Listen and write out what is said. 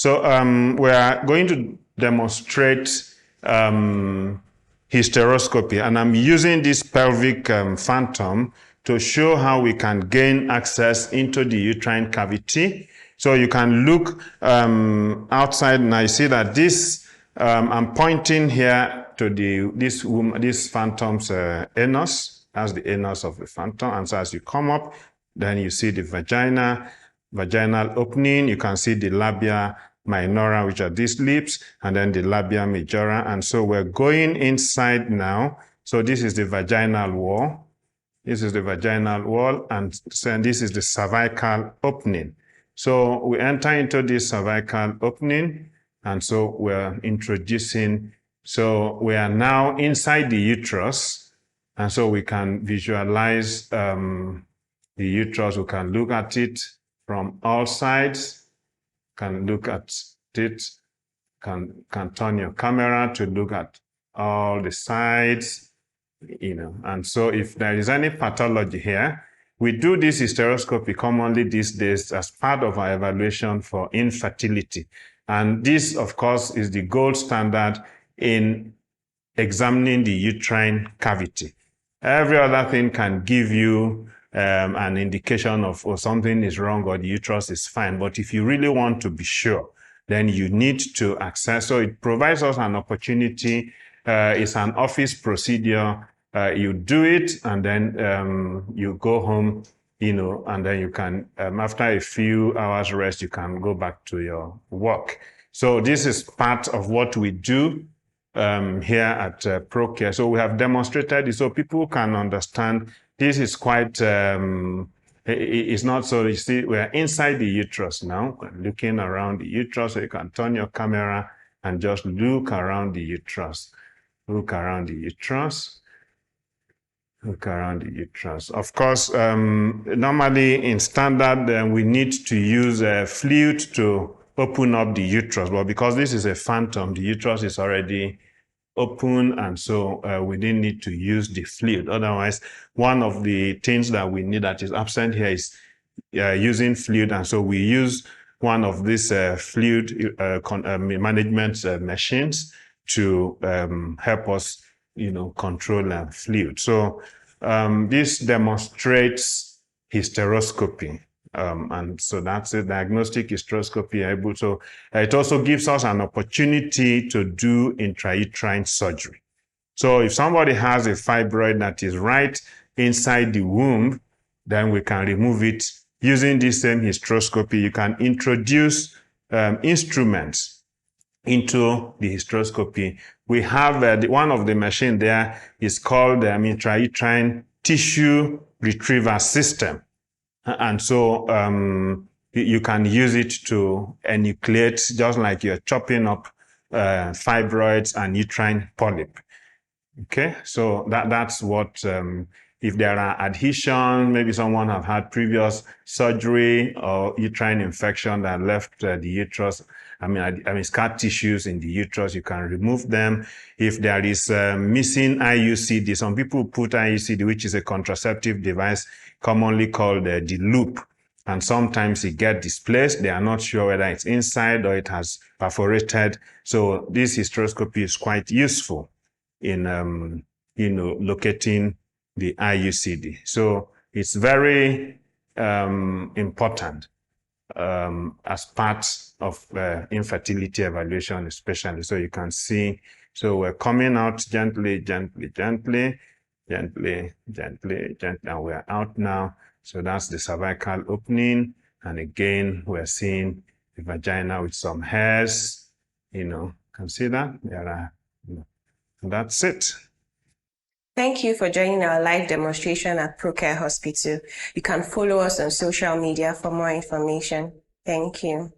So we are going to demonstrate hysteroscopy, and I'm using this pelvic phantom to show how we can gain access into the uterine cavity. So you can look outside. Now you see that this, I'm pointing here to this phantom's anus. That's the anus of the phantom. And so as you come up, then you see the vaginal opening. You can see the labia minora, which are these lips, and then the labia majora. And so we're going inside now. So this is the vaginal wall. This is the vaginal wall, and this is the cervical opening. So we enter into this cervical opening, and so we're introducing, so we are now inside the uterus, and so we can visualize the uterus. We can look at it from all sides, can look at it, can turn your camera to look at all the sides, and so if there is any pathology here, we do this hysteroscopy commonly these days as part of our evaluation for infertility. And this, of course, is the gold standard in examining the uterine cavity. Every other thing can give you an indication of something is wrong or the uterus is fine. But if you really want to be sure, then you need to access. So it provides us an opportunity. It's an office procedure. You do it, and then you go home, and then you can, after a few hours rest, you can go back to your work. So this is part of what we do here at Procare. So we have demonstrated it so people can understand. This is quite, it's not so, you see, we're inside the uterus now, looking around the uterus, so you can turn your camera and just look around the uterus. Look around the uterus. Look around the uterus. Of course, normally in standard, we need to use a fluid to open up the uterus. But because this is a phantom, the uterus is already open, and so we didn't need to use the fluid. Otherwise, one of the things that we need that is absent here is using fluid, and so we use one of these fluid management machines to help us control fluid. So this demonstrates hysteroscopy. And so that's a diagnostic hysteroscopy. So it also gives us an opportunity to do intrauterine surgery. So if somebody has a fibroid that is right inside the womb, then we can remove it using this same hysteroscopy. You can introduce instruments into the hysteroscopy. We have one of the machines there is called the intrauterine tissue retrieval system. And so you can use it to enucleate, just like you're chopping up fibroids and uterine polyp. Okay, so that's what, if there are adhesions, maybe someone have had previous surgery or uterine infection that left the uterus, scar tissues in the uterus, you can remove them. If there is missing IUCD, some people put IUCD, which is a contraceptive device commonly called the loop, and sometimes it gets displaced. They are not sure whether it's inside or it has perforated. So this hysteroscopy is quite useful in locating the IUCD. So it's very important as part of infertility evaluation, especially. So you can see, so we're coming out gently, gently, gently, gently, gently, gently, and we're out now. So that's the cervical opening. And again, we're seeing the vagina with some hairs, can see that? There are, and that's it. Thank you for joining our live demonstration at Procare Hospital. You can follow us on social media for more information. Thank you.